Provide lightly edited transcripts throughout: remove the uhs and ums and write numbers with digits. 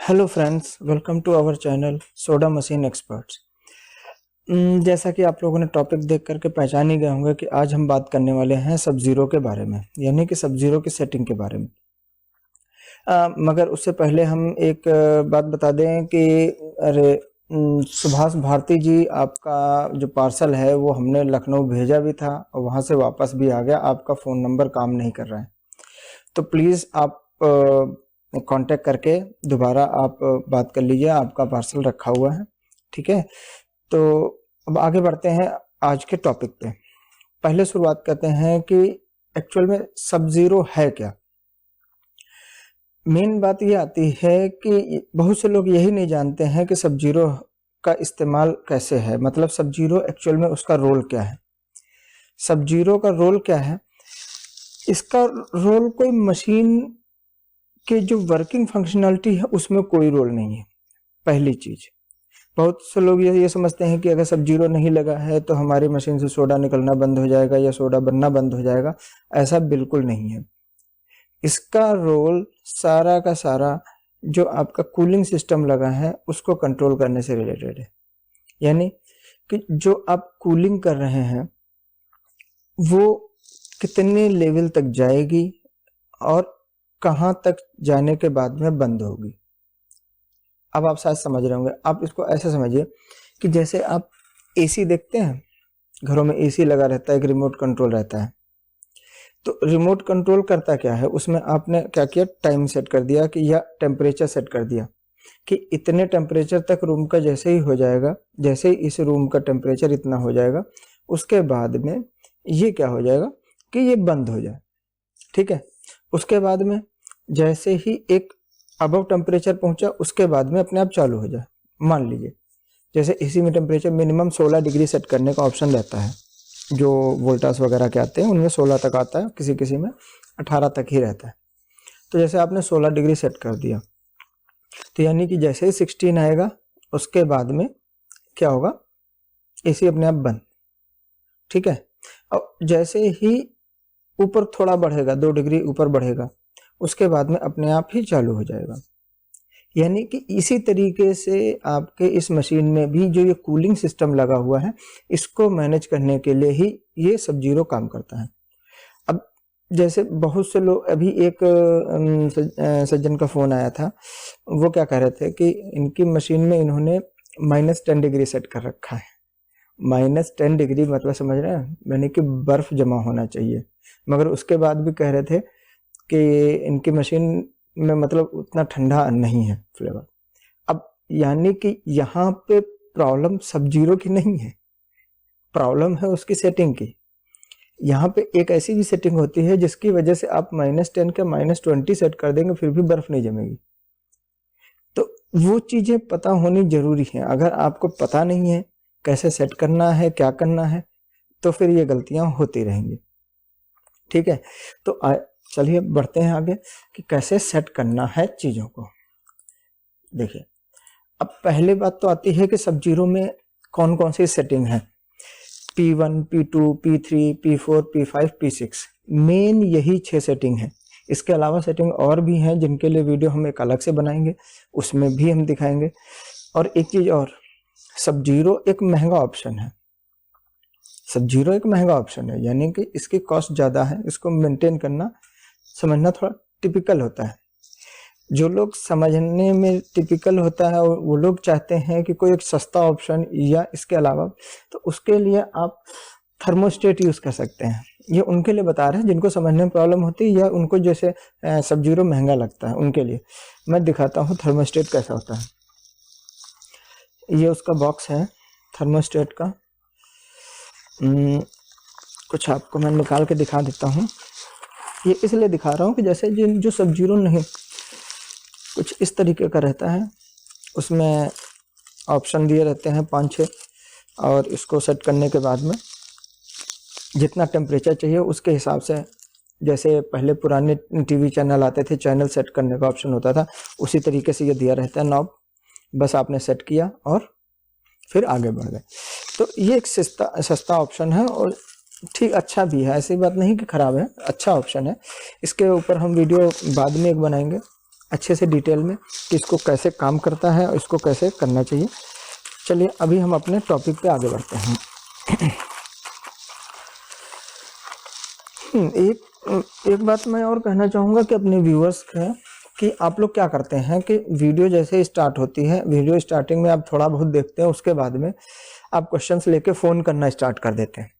Hello friends, welcome to our channel soda machine experts. जैसा कि आप लोगों ने टॉपिक देख करके पहचान ही गए होंगे कि आज हम बात करने वाले हैं सब जीरो के बारे में, यानी कि सब जीरो की सेटिंग के बारे में। मगर उससे पहले हम एक बात बता दें कि अरे सुभाष भारती जी, आपका जो पार्सल है वो हमने लखनऊ भेजा भी था और वहाँ से वापस भी आ गया। आपका फ़ोन नंबर काम नहीं कर रहा है, तो प्लीज़ आप कांटेक्ट करके दोबारा आप बात कर लीजिए। आपका पार्सल रखा हुआ है, ठीक है। तो अब आगे बढ़ते हैं आज के टॉपिक पे। पहले शुरुआत करते हैं कि एक्चुअल में सब जीरो है क्या। मेन बात ये आती है कि बहुत से लोग यही नहीं जानते हैं कि सब जीरो का इस्तेमाल कैसे है, मतलब सब जीरो एक्चुअल में उसका रोल क्या है। सब जीरो का रोल क्या है? इसका रोल कोई मशीन के जो वर्किंग फंक्शनलिटी है उसमें कोई रोल नहीं है। पहली चीज, बहुत से लोग ये समझते हैं कि अगर सब जीरो नहीं लगा है तो हमारी मशीन से सोडा निकलना बंद हो जाएगा या सोडा बनना बंद हो जाएगा। ऐसा बिल्कुल नहीं है। इसका रोल सारा का सारा जो आपका कूलिंग सिस्टम लगा है उसको कंट्रोल करने से रिलेटेड है। यानी कि जो आप कूलिंग कर रहे हैं वो कितने लेवल तक जाएगी और कहाँ तक जाने के बाद में बंद होगी। अब आप शायद समझ रहे होंगे। आप इसको ऐसे समझिए कि जैसे आप एसी देखते हैं, घरों में एसी लगा रहता है, एक रिमोट कंट्रोल रहता है। तो रिमोट कंट्रोल करता क्या है, उसमें आपने क्या किया, टाइम सेट कर दिया कि या टेम्परेचर सेट कर दिया कि इतने टेम्परेचर तक रूम का जैसे ही हो जाएगा, जैसे ही इस रूम का टेम्परेचर इतना हो जाएगा, उसके बाद में ये क्या हो जाएगा कि ये बंद हो जाए, ठीक है। उसके बाद में जैसे ही एक अबव टेम्परेचर पहुंचा उसके बाद में अपने आप चालू हो जाए। मान लीजिए जैसे एसी में टेम्परेचर मिनिमम 16 डिग्री सेट करने का ऑप्शन रहता है, जो वोल्टास वगैरह के आते हैं उनमें 16 तक आता है, किसी किसी में 18 तक ही रहता है। तो जैसे आपने 16 डिग्री सेट कर दिया तो यानी कि जैसे ही 16 आएगा उसके बाद में क्या होगा, एसी अपने आप बंद, ठीक है। और जैसे ही ऊपर थोड़ा बढ़ेगा, 2 डिग्री ऊपर बढ़ेगा, उसके बाद में अपने आप ही चालू हो जाएगा। यानी कि इसी तरीके से आपके इस मशीन में भी जो ये कूलिंग सिस्टम लगा हुआ है इसको मैनेज करने के लिए ही ये सब जीरो काम करता है। अब जैसे बहुत से लोग, अभी एक सज्जन का फोन आया था, वो क्या कह रहे थे कि इनकी मशीन में इन्होंने -10 डिग्री सेट कर रखा है। -10 डिग्री मतलब समझ रहे हैं, यानी कि बर्फ जमा होना चाहिए। मगर उसके बाद भी कह रहे थे कि इनकी मशीन में मतलब उतना ठंडा नहीं है फ्लेवर। अब यानी कि यहाँ पे प्रॉब्लम सब जीरो की नहीं है, प्रॉब्लम है उसकी सेटिंग की। यहाँ पे एक ऐसी भी सेटिंग होती है जिसकी वजह से आप -10 के -20 सेट कर देंगे फिर भी बर्फ नहीं जमेगी। तो वो चीजें पता होनी जरूरी है। अगर आपको पता नहीं है कैसे सेट करना है, क्या करना है, तो फिर ये गलतियां होती रहेंगी, ठीक है। तो चलिए बढ़ते हैं आगे कि कैसे सेट करना है चीजों को। देखिए, अब पहले बात तो आती है कि सब जीरो में कौन कौन सी सेटिंग है। P1, P2, P3, P4, P5, P6, main यही 6 सेटिंग है। इसके अलावा सेटिंग और भी हैं जिनके लिए वीडियो हम एक अलग से बनाएंगे, उसमें भी हम दिखाएंगे। और एक चीज और, सब जीरो एक महंगा ऑप्शन है। सब जीरो एक महंगा ऑप्शन है, यानी कि इसकी कॉस्ट ज़्यादा है, इसको मेंटेन करना समझना थोड़ा टिपिकल होता है। जो लोग समझने में टिपिकल होता है वो लोग चाहते हैं कि कोई एक सस्ता ऑप्शन या इसके अलावा, तो उसके लिए आप थर्मोस्टेट यूज़ कर सकते हैं। ये उनके लिए बता रहे हैं जिनको समझने में प्रॉब्लम होती है या उनको जैसे सब जीरो महंगा लगता है, उनके लिए मैं दिखाता हूँ थर्मोस्टेट कैसा होता है। ये उसका बॉक्स है थर्मोस्टेट का। कुछ आपको मैं निकाल के दिखा देता हूँ। ये इसलिए दिखा रहा हूँ कि जैसे जो सब जीरो नहीं, कुछ इस तरीके का रहता है, उसमें ऑप्शन दिए रहते हैं 5-6, और इसको सेट करने के बाद में जितना टेम्परेचर चाहिए उसके हिसाब से, जैसे पहले पुराने टीवी चैनल आते थे, चैनल सेट करने का ऑप्शन होता था, उसी तरीके से ये दिया रहता है नॉब। बस आपने सेट किया और फिर आगे बढ़ गए। तो ये एक सस्ता ऑप्शन है और ठीक अच्छा भी है, ऐसी बात नहीं कि ख़राब है, अच्छा ऑप्शन है। इसके ऊपर हम वीडियो बाद में एक बनाएंगे अच्छे से डिटेल में कि इसको कैसे काम करता है और इसको कैसे करना चाहिए। चलिए अभी हम अपने टॉपिक पे आगे बढ़ते हैं। एक बात मैं और कहना चाहूँगा कि अपने व्यूअर्स का, कि आप लोग क्या करते हैं कि वीडियो जैसे स्टार्ट होती है, वीडियो स्टार्टिंग में आप थोड़ा बहुत देखते हैं, उसके बाद में आप क्वेश्चंस लेके फ़ोन करना स्टार्ट कर देते हैं।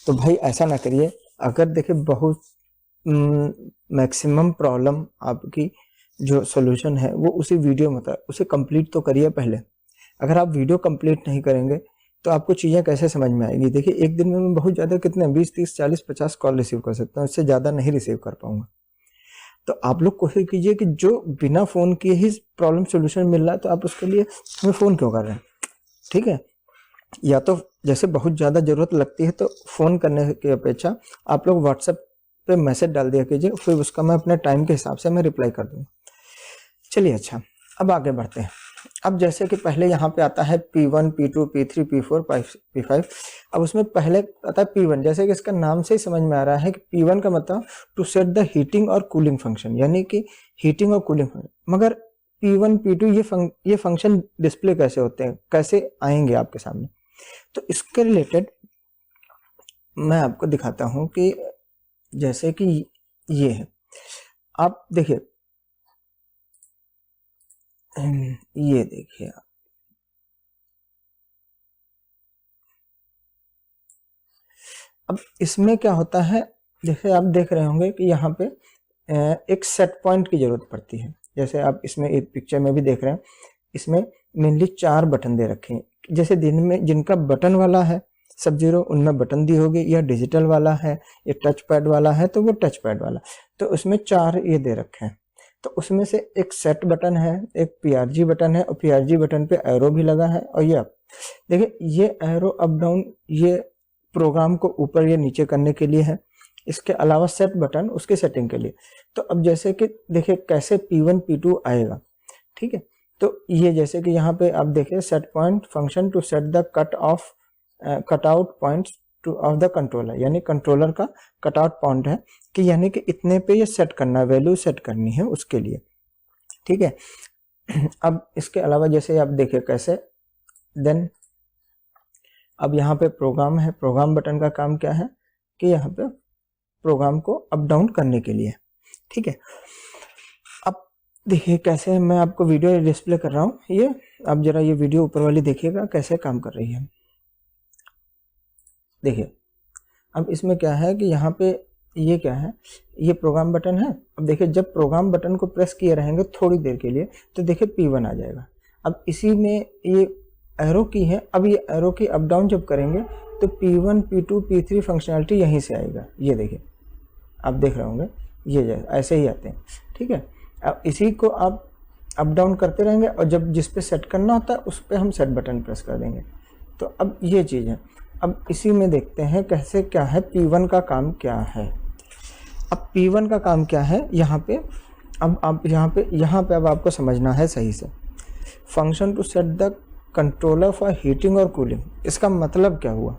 तो भाई ऐसा ना करिए। अगर देखिए बहुत मैक्सिमम प्रॉब्लम आपकी जो सोल्यूशन है वो उसी वीडियो में होता है, उसे कंप्लीट तो करिए पहले। अगर आप वीडियो कंप्लीट नहीं करेंगे तो आपको चीज़ें कैसे समझ में आएगी। देखिए एक दिन में मैं बहुत ज़्यादा कितने 20 30 40 50 कॉल रिसीव कर सकता हूँ, इससे ज़्यादा नहीं रिसीव कर पाऊंगा। तो आप लोग कोशिश कीजिए कि जो बिना फ़ोन किए ही प्रॉब्लम सोल्यूशन मिल रहा है तो आप उसके लिए हमें फ़ोन क्यों कर रहे हैं। ठीक है, या तो जैसे बहुत ज़्यादा ज़रूरत लगती है तो फ़ोन करने की अपेक्षा आप लोग व्हाट्सएप पे मैसेज डाल दिया कीजिए, फिर उसका मैं अपने टाइम के हिसाब से मैं रिप्लाई कर दूँगा। चलिए अच्छा, अब आगे बढ़ते हैं। अब जैसे कि पहले यहाँ पे आता है P1, P2, P3, P4, P5। अब उसमें पहले आता है P1। जैसे कि इसका नाम से ही समझ में आ रहा है कि P1 का मतलब टू सेट द हीटिंग और कूलिंग फंक्शन, यानी कि हीटिंग और कूलिंग फंक्शन। मगर P1, P2 ये फंक्शन डिस्प्ले कैसे होते हैं, कैसे आएंगे आपके सामने, तो इसके रिलेटेड मैं आपको दिखाता हूँ कि जैसे कि ये है, आप देखिए, ये देखिए आप, अब इसमें क्या होता है, जैसे आप देख रहे होंगे कि यहाँ पे एक सेट पॉइंट की जरूरत पड़ती है। जैसे आप इसमें एक पिक्चर में भी देख रहे हैं, इसमें मेनली 4 बटन दे रखे हैं। जैसे दिन में जिनका बटन वाला है सब जीरो, उनमें बटन दी होगी, या डिजिटल वाला है या टच पैड वाला है तो वो टच पैड वाला, तो उसमें 4 ये दे रखे हैं। तो उसमें से एक सेट बटन है, एक PRG बटन है, और PRG बटन पे एरो भी लगा है। और ये आप देखिए, ये एरो अप डाउन ये प्रोग्राम को ऊपर या नीचे करने के लिए है। इसके अलावा सेट बटन उसके सेटिंग के लिए। तो अब जैसे कि देखिए कैसे P1 P2 आएगा। ठीक है, तो ये जैसे कि यहाँ पे आप देखिए, set point function to set the cut out points to of the controller, यानी कंट्रोलर का कट आउट पॉइंट है कि यानी कि इतने पे ये सेट करना, वैल्यू सेट करनी है उसके लिए। ठीक है, अब इसके अलावा जैसे आप देखिए कैसे, देन अब यहाँ पे प्रोग्राम है। प्रोग्राम बटन का काम क्या है कि यहाँ पे प्रोग्राम को अप डाउन करने के लिए। ठीक है, अब देखिए कैसे मैं आपको वीडियो डिस्प्ले कर रहा हूँ। ये अब जरा ये वीडियो ऊपर वाली देखिएगा कैसे काम कर रही है। देखिए अब इसमें क्या है कि यहाँ पे ये क्या है, ये प्रोग्राम बटन है। अब देखिए जब प्रोग्राम बटन को प्रेस किए रहेंगे थोड़ी देर के लिए तो देखिए P1 आ जाएगा। अब इसी में ये एरो की है, अब ये एरो की अप डाउन जब करेंगे तो P1, P2, P3 फंक्शनैलिटी यहीं से आएगा। ये देखिए आप देख रहे होंगे, ये ऐसे ही आते हैं। ठीक है, अब इसी को आप अप डाउन करते रहेंगे और जब जिस पे सेट करना होता है उस पर हम सेट बटन प्रेस कर देंगे। तो अब ये चीज़ है। अब इसी में देखते हैं कैसे क्या है, P1 का काम क्या है। अब P1 का काम क्या है यहाँ पे, अब आप यहाँ पे अब आपको समझना है सही से। Function to set the controller for heating और कूलिंग, इसका मतलब क्या हुआ।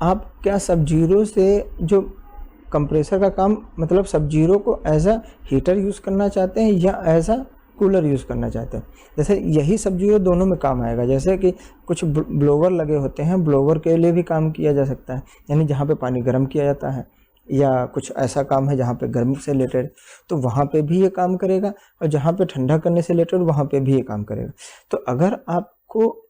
आप क्या सब जीरो से जो कंप्रेसर का काम, मतलब सब जीरो को एज अ हीटर यूज़ करना चाहते हैं या एज अ कूलर यूज़ करना चाहते हैं। जैसे यही सब जीरो दोनों में काम आएगा। जैसे कि कुछ ब्लोवर लगे होते हैं, ब्लोवर के लिए भी काम किया जा सकता है, यानी जहाँ पे पानी गर्म किया जाता है, या कुछ ऐसा काम है जहाँ पे गर्म से रिलेटेड तो वहाँ पे भी ये काम करेगा, और जहाँ पे ठंडा करने से रिलेटेड वहाँ पे भी ये काम करेगा। तो अगर आपको,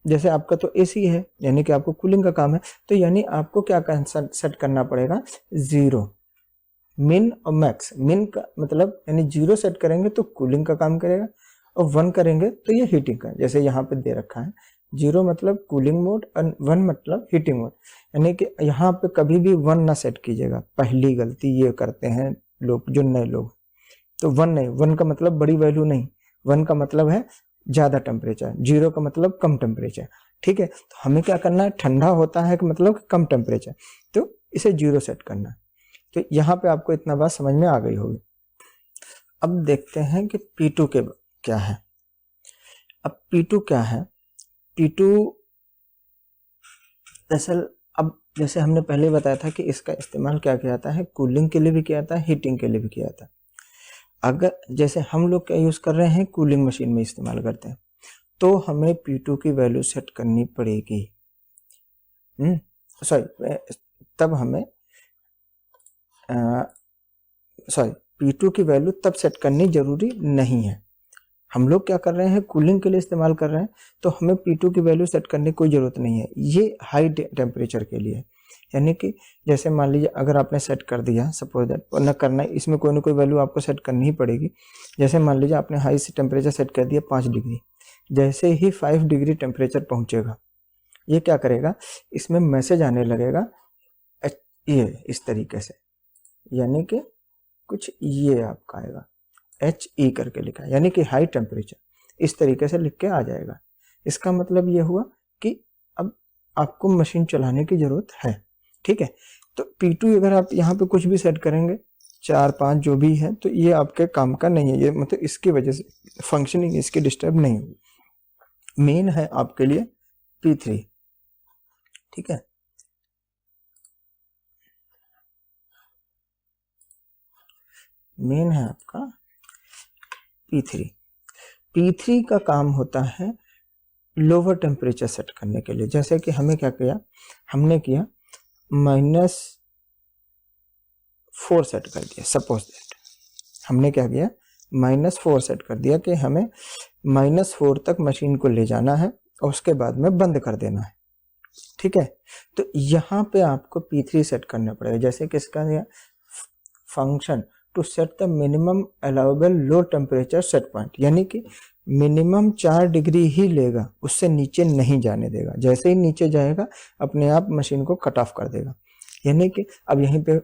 जैसे आपका तो AC है यानी कि आपको कूलिंग का काम है, तो यानी आपको क्या सेट करना पड़ेगा, ज़ीरो, मिन और मैक्स। मिन का मतलब यानी 0 सेट करेंगे तो कूलिंग का काम करेगा, और 1 करेंगे तो ये हीटिंग का। जैसे यहाँ पे दे रखा है 0 मतलब कूलिंग मोड और 1 मतलब हीटिंग मोड, यानी कि यहाँ पे कभी भी 1 ना सेट कीजिएगा। पहली गलती ये करते हैं लोग, जो नए लोग, तो 1 नहीं, 1 का मतलब बड़ी वैल्यू नहीं, 1 का मतलब है ज़्यादा टेम्परेचर, 0 का मतलब कम टेम्परेचर। ठीक है, तो हमें क्या करना है, ठंडा होता है कि मतलब कम टेम्परेचर, तो इसे 0 सेट करना है। तो यहाँ पे आपको इतना बात समझ में आ गई होगी। अब देखते हैं कि P2 के क्या है। अब P2 क्या है, P2 दरअसल, अब जैसे हमने पहले बताया था कि इसका इस्तेमाल क्या किया जाता है, कूलिंग के लिए भी किया जाता है, हीटिंग के लिए भी किया जाता है। अगर जैसे हम लोग क्या यूज़ कर रहे हैं, कूलिंग मशीन में इस्तेमाल करते हैं, तो हमें P2 की वैल्यू सेट करनी पड़ेगी। सॉरी, तब हमें P2 की वैल्यू तब सेट करनी जरूरी नहीं है। हम लोग क्या कर रहे हैं, कूलिंग के लिए इस्तेमाल कर रहे हैं, तो हमें P2 की वैल्यू सेट करने की कोई ज़रूरत नहीं है। ये हाई टेम्परेचर के लिए, यानी कि जैसे मान लीजिए अगर आपने सेट कर दिया, सपोज दैट, न करना, इसमें कोई ना कोई वैल्यू आपको सेट करनी ही पड़ेगी। जैसे मान लीजिए आपने हाई टेम्परेचर सेट कर दिया 5 डिग्री, जैसे ही 5 डिग्री टेम्परेचर पहुँचेगा, ये क्या करेगा, इसमें मैसेज आने लगेगा ये इस तरीके से, यानी कि कुछ ये आपका आएगा HE करके लिखा है, यानी कि हाई टेम्परेचर, इस तरीके से लिख के आ जाएगा। इसका मतलब ये हुआ कि अब आपको मशीन चलाने की ज़रूरत है, ठीक है। तो P2 अगर आप यहाँ पे कुछ भी सेट करेंगे, 4-5 जो भी है, तो ये आपके काम का नहीं है, ये मतलब इसकी वजह से फंक्शनिंग इसकी डिस्टर्ब नहीं होगी। मेन है आपके लिए P3, ठीक है। मेन है आपका P3। P3 का काम होता है लोअर टेम्परेचर सेट करने के लिए। जैसे कि हमें क्या किया, हमने किया -4 सेट कर दिया, सपोज दैट हमने क्या किया, -4 सेट कर दिया कि हमें -4 तक मशीन को ले जाना है और उसके बाद में बंद कर देना है, ठीक है। तो यहाँ पे आपको P3 सेट करना पड़ेगा। जैसे कि इसका दिया function to set the minimum allowable low temperature set point, यानी कि मिनिमम 4 डिग्री ही लेगा, उससे नीचे नहीं जाने देगा। जैसे ही नीचे जाएगा अपने आप मशीन को कट ऑफ कर देगा। यानी कि अब यहीं पे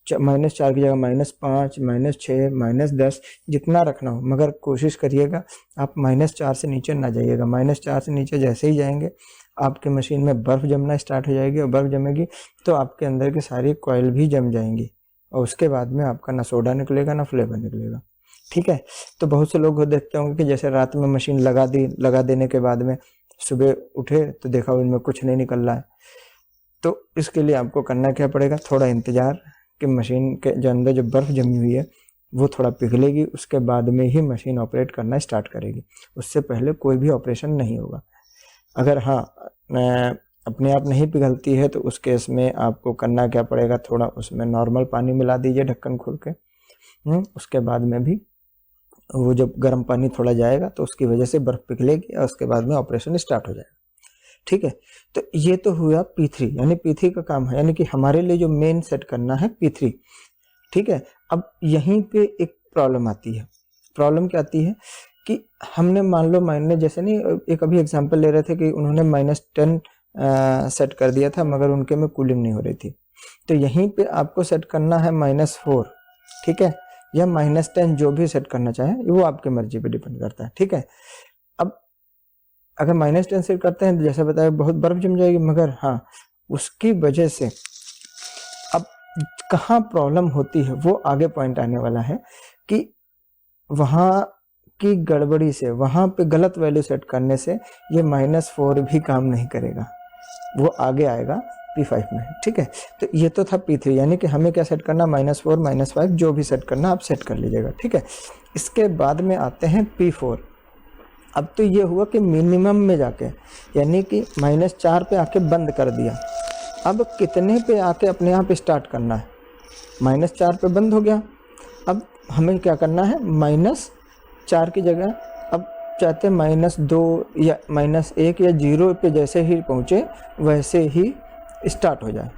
-4 की जगह -5, -6, -10 जितना रखना हो, मगर कोशिश करिएगा आप -4 से नीचे ना जाइएगा। -4 से नीचे जैसे ही जाएंगे आपके मशीन में बर्फ़ जमना स्टार्ट हो जाएगी, और बर्फ़ जमेगी तो आपके अंदर की सारी कॉइल भी जम जाएंगी, और उसके बाद में आपका ना सोडा निकलेगा ना फ्लेवर निकलेगा, ठीक है। तो बहुत से लोग देखते होंगे कि जैसे रात में मशीन लगा देने के बाद में सुबह उठे तो देखा उनमें कुछ नहीं निकल रहा है। तो इसके लिए आपको करना क्या पड़ेगा, थोड़ा इंतज़ार कि मशीन के जो अंदर जो बर्फ़ जमी हुई है वो थोड़ा पिघलेगी, उसके बाद में ही मशीन ऑपरेट करना स्टार्ट करेगी। उससे पहले कोई भी ऑपरेशन नहीं होगा। अगर हाँ अपने आप नहीं पिघलती है तो उस केस में आपको करना क्या पड़ेगा, थोड़ा उसमें नॉर्मल पानी मिला दीजिए ढक्कन खोल के। उसके बाद में भी वो जब गर्म पानी थोड़ा जाएगा तो उसकी वजह से बर्फ़ पिघलेगी और उसके बाद में ऑपरेशन स्टार्ट हो जाएगा, ठीक है। तो ये तो हुआ P3, यानी P3 का काम है, यानी कि हमारे लिए जो मेन सेट करना है P3, ठीक है। अब यहीं पे एक प्रॉब्लम आती है। प्रॉब्लम क्या आती है कि हमने मान लो जैसे नहीं, एक अभी एग्जांपल ले रहे थे कि उन्होंने -10 सेट कर दिया था मगर उनके में कूलिंग नहीं हो रही थी। तो यहीं पे आपको सेट करना है -4, ठीक है, या -10, जो भी सेट करना चाहें वो आपकी मर्जी पे डिपेंड करता है, ठीक है। अब अगर -10 सेट करते हैं तो जैसे बताया बहुत बर्फ़ जम जाएगी, मगर हाँ उसकी वजह से अब कहाँ प्रॉब्लम होती है वो आगे पॉइंट आने वाला है कि वहाँ की गड़बड़ी से, वहाँ पे गलत वैल्यू सेट करने से ये -4 भी काम नहीं करेगा, वो आगे आएगा P5 में, ठीक है। तो ये तो था P3, यानी कि हमें क्या सेट करना, -4, -5 जो भी सेट करना आप सेट कर लीजिएगा, ठीक है। इसके बाद में आते हैं P4। अब तो ये हुआ कि मिनिमम में जाके, यानी कि -4 पे आके बंद कर दिया। अब कितने पे आके अपने आप स्टार्ट करना है, -4 पे बंद हो गया। अब हमें क्या करना है, -4 की जगह अब चाहते -2 या -1 या 0 पे जैसे ही पहुँचे वैसे ही स्टार्ट हो जाए।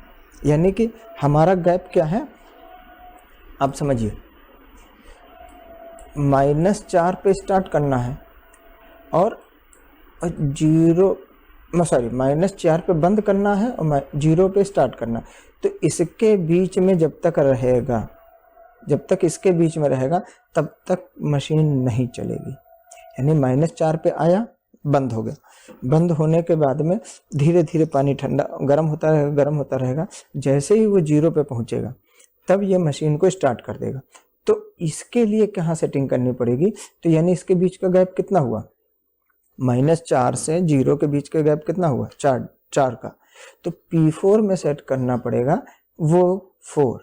यानी कि हमारा गैप क्या है, आप समझिए, -4 पे स्टार्ट करना है और -4 पे बंद करना है और 0 पे स्टार्ट करना है। तो इसके बीच में जब तक रहेगा, जब तक इसके बीच में रहेगा तब तक मशीन नहीं चलेगी। यानी -4 पे आया, बंद हो गया, बंद होने के बाद में धीरे धीरे पानी ठंडा गर्म होता रहेगा। जैसे ही वो 0 पे पहुंचेगा तब ये मशीन को स्टार्ट कर देगा। तो इसके लिए कहाँ सेटिंग करनी पड़ेगी, तो यानी इसके बीच का गैप कितना हुआ, -4 से 0 के बीच का गैप कितना हुआ, 4 का। तो P4 में सेट करना पड़ेगा वो 4।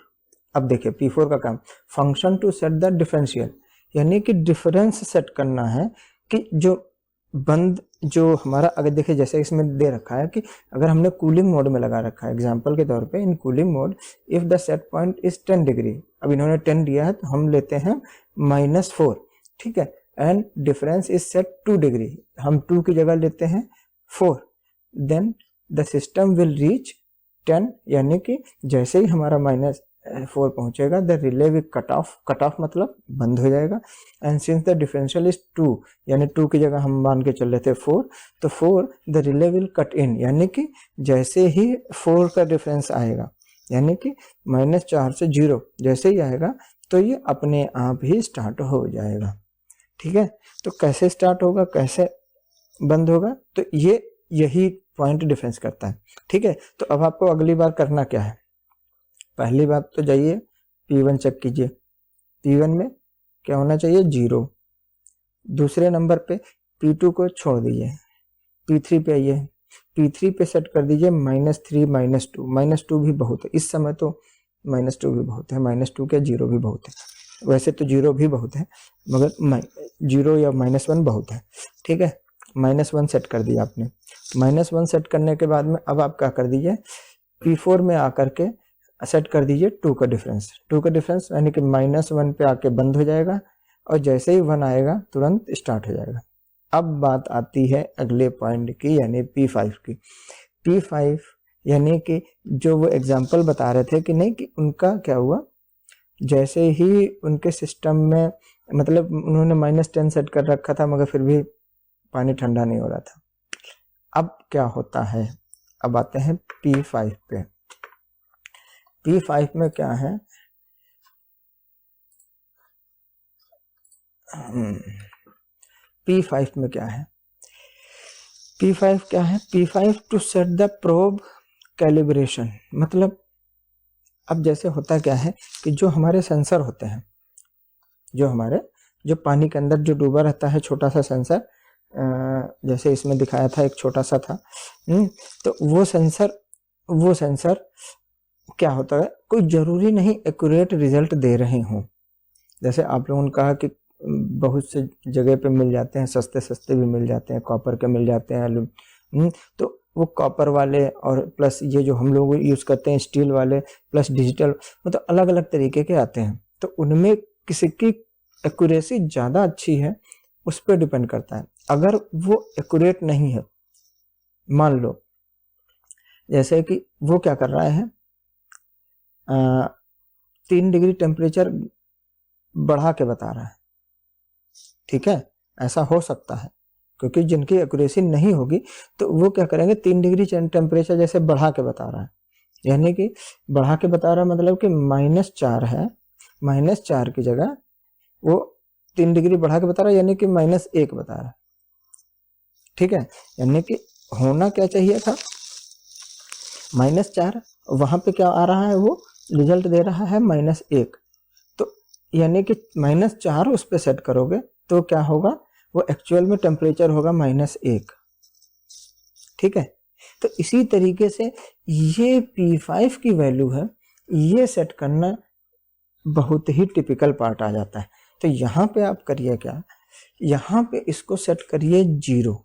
अब देखिए P4 का काम, function to set the differential, यानी कि डिफरेंस सेट करना है कि जो बंद जो हमारा, अगर देखिए जैसे इसमें दे रखा है कि अगर हमने कूलिंग मोड में लगा रखा है, एग्जांपल के तौर पे in cooling mode if the set point is 10 degree, अब इन्होंने 10 दिया है तो हम लेते हैं -4, ठीक है, and difference is set 2 degree, हम 2 की जगह लेते हैं 4, then the system will reach 10, यानी कि जैसे ही हमारा -4 पहुंचेगा the relay will cut off मतलब बंद हो जाएगा, and since the differential is 2, यानी 2 की जगह हम मान के चल रहे थे 4, तो 4 the relay will cut in, यानी कि जैसे ही 4 का डिफरेंस आएगा, यानी कि -4 से 0 जैसे ही आएगा तो ये अपने आप ही स्टार्ट हो जाएगा, ठीक है। तो कैसे स्टार्ट होगा, कैसे बंद होगा, तो ये यही पॉइंट डिफरेंस करता है, ठीक है। तो अब आपको अगली बार करना क्या है, पहली बात तो जाइए P1 चेक कीजिए, P1 में क्या होना चाहिए 0, दूसरे नंबर पे P2 को छोड़ दीजिए, P3 पे आइए, P3 पे सेट कर दीजिए -3 -2 भी बहुत है इस समय, तो -2 भी बहुत है, -2 क्या 0 भी बहुत है, वैसे तो 0 भी बहुत है मगर 0 या -1 बहुत है, ठीक है। -1 सेट कर दिया आपने, -1 सेट करने के बाद में अब आप क्या कर दीजिए P4 में आकर के सेट कर दीजिए 2 का डिफरेंस यानी कि -1 पे आके बंद हो जाएगा और जैसे ही 1 आएगा तुरंत स्टार्ट हो जाएगा। अब बात आती है अगले पॉइंट की, यानी P5 की। P5 यानी कि जो वो एग्जाम्पल बता रहे थे कि नहीं कि उनका क्या हुआ, जैसे ही उनके सिस्टम में मतलब उन्होंने -10 सेट कर रखा था मगर फिर भी पानी ठंडा नहीं हो रहा था। अब क्या होता है, अब आते हैं P5 पे। P5 में क्या है, P5 में क्या है, P5 क्या है, P5 to set the probe calibration, मतलब अब जैसे होता क्या है कि जो हमारे सेंसर होते हैं, जो पानी के अंदर जो डूबा रहता है छोटा सा सेंसर, जैसे इसमें दिखाया था एक छोटा सा था, तो वो सेंसर क्या होता है, कोई जरूरी नहीं एक्यूरेट रिजल्ट दे रहे हों। जैसे आप लोगों ने कहा कि बहुत से जगह पे मिल जाते हैं, सस्ते भी मिल जाते हैं, कॉपर के मिल जाते हैं, तो वो कॉपर वाले और प्लस ये जो हम लोग यूज़ करते हैं स्टील वाले प्लस डिजिटल, मतलब अलग अलग तरीके के आते हैं, तो उनमें किसी की एक्यूरेसी ज़्यादा अच्छी है उस पर डिपेंड करता है। अगर वो एक्यूरेट नहीं है, मान लो जैसे कि वो क्या कर रहा है, 3 डिग्री टेम्परेचर बढ़ा के बता रहा है, ठीक है, ऐसा हो सकता है क्योंकि जिनकी एक्यूरेसी नहीं होगी तो वो क्या करेंगे 3 डिग्री टेम्परेचर जैसे बढ़ा के बता रहा है, यानी कि बढ़ा के बता रहा है मतलब कि -4 है, -4 की जगह वो 3 डिग्री बढ़ा के बता रहा है यानी कि -1 बता रहा है, ठीक है। यानी कि होना क्या चाहिए था -4, वहां पे क्या आ रहा है, वो रिजल्ट दे रहा है -1, तो यानी कि -4 उस पर सेट करोगे तो क्या होगा, वो एक्चुअल में टेम्परेचर होगा -1, ठीक है। तो इसी तरीके से ये P5 की वैल्यू है, ये सेट करना बहुत ही टिपिकल पार्ट आ जाता है। तो यहाँ पे आप करिए क्या, यहाँ पे इसको सेट करिए 0।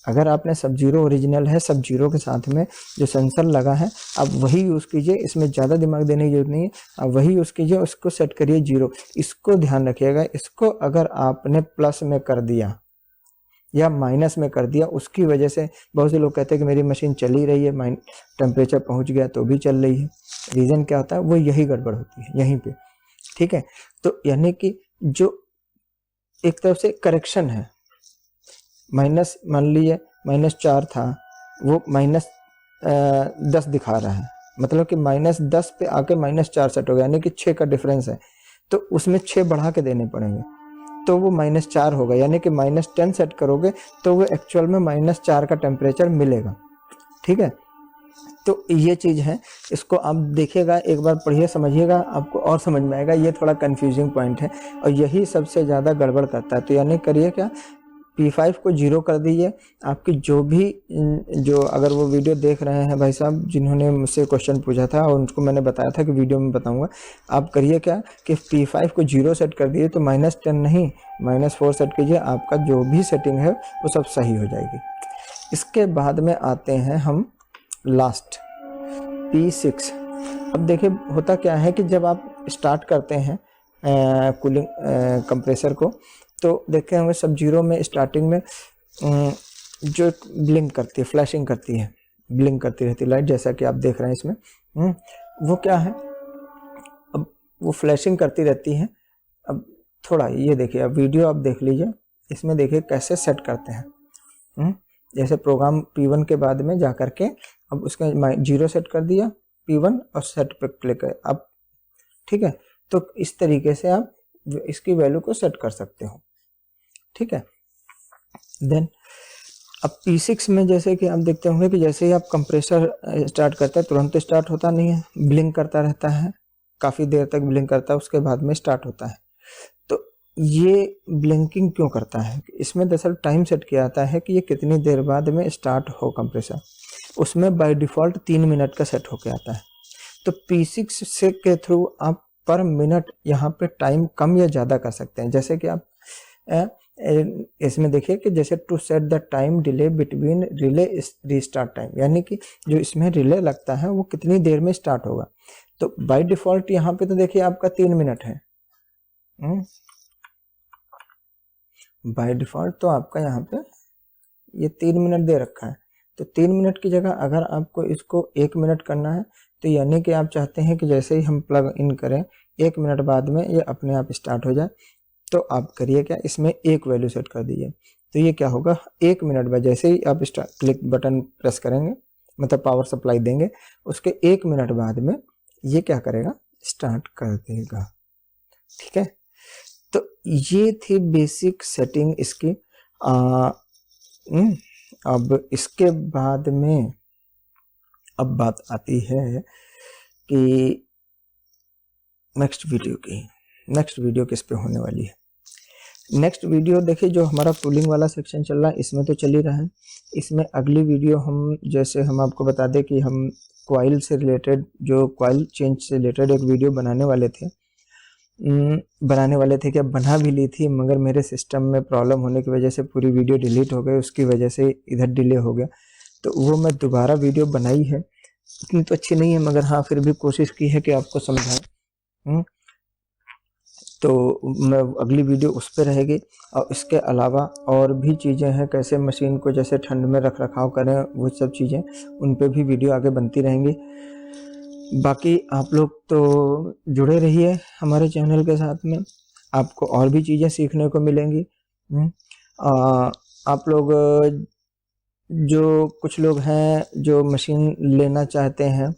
अगर आपने सब जीरो ओरिजिनल है, सब जीरो के साथ में जो सेंसर लगा है आप वही यूज़ कीजिए, इसमें ज़्यादा दिमाग देने की जरूरत नहीं है, आप वही यूज़ कीजिए, उसको सेट करिए 0। इसको ध्यान रखिएगा, इसको अगर आपने प्लस में कर दिया या माइनस में कर दिया, उसकी वजह से बहुत से लोग कहते हैं कि मेरी मशीन चल ही रही है, टेम्परेचर पहुँच गया तो भी चल रही है। रीज़न क्या होता है, वो यही गड़बड़ होती है यहीं पर, ठीक है। तो यानी कि जो एक तरफ से करेक्शन है, माइनस मान लीजिए -4 था, वो -10 दिखा रहा है, मतलब कि -10 पे आके -4 सेट हो गया, यानी कि 6 का डिफरेंस है, तो उसमें 6 बढ़ा के देने पड़ेंगे तो वो -4 होगा, यानी कि -10 सेट करोगे तो वो एक्चुअल में -4 का टेम्परेचर मिलेगा, ठीक है। तो ये चीज़ है, इसको आप देखिएगा, एक बार पढ़िए, समझिएगा, आपको और समझ में आएगा। ये थोड़ा कंफ्यूजिंग पॉइंट है और यही सबसे ज़्यादा गड़बड़ करता है। तो यानी करिए क्या, P5 को 0 कर दीजिए। आपकी जो अगर वो वीडियो देख रहे हैं भाई साहब जिन्होंने मुझसे क्वेश्चन पूछा था और उनको मैंने बताया था कि वीडियो में बताऊंगा, आप करिए क्या कि P5 को 0 सेट कर दीजिए, तो -10 नहीं -4 सेट कीजिए, आपका जो भी सेटिंग है वो सब सही हो जाएगी। इसके बाद में आते हैं हम लास्ट P6। अब देखिए होता क्या है कि जब आप स्टार्ट करते हैं कूलिंग कंप्रेसर को, तो देखे होंगे सब जीरो में स्टार्टिंग में जो ब्लिंक करती है, फ्लैशिंग करती है, ब्लिंक करती रहती है लाइट, जैसा कि आप देख रहे हैं इसमें। वो क्या है, अब वो फ्लैशिंग करती रहती है। अब थोड़ा ये देखिए, अब वीडियो आप देख लीजिए, इसमें देखिए कैसे सेट करते हैं। जैसे प्रोग्राम P1 के बाद में जा करके अब उसका 0 सेट कर दिया P1 और सेट पे क्लिक है अब, ठीक है। तो इस तरीके से आप इसकी वैल्यू को सेट कर सकते हो, ठीक है। देन अब P6 में जैसे कि आप देखते होंगे कि जैसे ही आप कंप्रेसर स्टार्ट करते हैं तुरंत स्टार्ट होता नहीं है, ब्लिंक करता रहता है, काफ़ी देर तक ब्लिंक करता है, उसके बाद में स्टार्ट होता है। तो ये ब्लिंकिंग क्यों करता है, इसमें दरअसल टाइम सेट किया जाता है कि ये कितनी देर बाद में स्टार्ट हो कंप्रेसर, उसमें बाय डिफ़ॉल्ट 3 मिनट का सेट होके आता है। तो P6 से के थ्रू आप पर मिनट यहाँ पे टाइम कम या ज़्यादा कर सकते हैं। जैसे कि आप इसमें देखिए कि जैसे to set the time delay between relay restart time, यानी कि जो इसमें रिले लगता है वो कितनी देर में स्टार्ट होगा। तो बाय डिफ़ॉल्ट यहाँ पे तो देखिए आपका 3 मिनट है, बाय डिफ़ॉल्ट तो आपका यहाँ पे ये 3 मिनट दे रखा है। तो 3 मिनट की जगह अगर आपको इसको 1 मिनट करना है, तो यानी कि आप चाहते हैं कि जैसे ही हम प्लग इन करें 1 मिनट बाद में ये अपने आप स्टार्ट हो जाए, तो आप करिए क्या, इसमें एक वैल्यू सेट कर दीजिए। तो ये क्या होगा, 1 मिनट बाद जैसे ही आप क्लिक बटन प्रेस करेंगे, मतलब पावर सप्लाई देंगे, उसके 1 मिनट बाद में ये क्या करेगा, स्टार्ट कर देगा, ठीक है। तो ये थी बेसिक सेटिंग इसकी। अब इसके बाद में अब बात आती है कि नेक्स्ट वीडियो किस पे होने वाली है। नेक्स्ट वीडियो देखिए, जो हमारा कूलिंग वाला सेक्शन चल रहा है इसमें तो चल ही रहा है, इसमें अगली वीडियो हम जैसे हम आपको बता दें कि हम कॉइल से रिलेटेड, जो कॉइल चेंज से रिलेटेड एक वीडियो बनाने वाले थे क्या, बना भी ली थी, मगर मेरे सिस्टम में प्रॉब्लम होने की वजह से पूरी वीडियो डिलीट हो गई, उसकी वजह से इधर डिले हो गया। तो वो मैं दोबारा वीडियो बनाई है, इतनी तो अच्छी नहीं है मगर हाँ फिर भी कोशिश की है कि आपको समझाएं। तो मैं अगली वीडियो उस पर रहेगी। और इसके अलावा और भी चीज़ें हैं, कैसे मशीन को जैसे ठंड में रख रखाव करें, वो सब चीज़ें, उन पे भी वीडियो आगे बनती रहेंगी। बाकी आप लोग तो जुड़े रहिए हमारे चैनल के साथ में, आपको और भी चीज़ें सीखने को मिलेंगी। आप लोग जो कुछ लोग हैं जो मशीन लेना चाहते हैं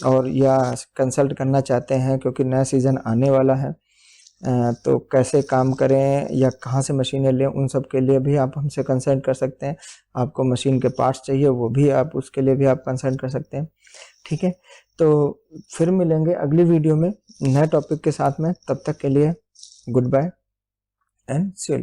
और या कंसल्ट करना चाहते हैं, क्योंकि नया सीज़न आने वाला है, तो कैसे काम करें या कहाँ से मशीनें लें, उन सब के लिए भी आप हमसे कंसल्ट कर सकते हैं। आपको मशीन के पार्ट्स चाहिए वो भी आप, उसके लिए भी आप कंसल्ट कर सकते हैं, ठीक है। तो फिर मिलेंगे अगली वीडियो में नए टॉपिक के साथ में, तब तक के लिए good bye and see you.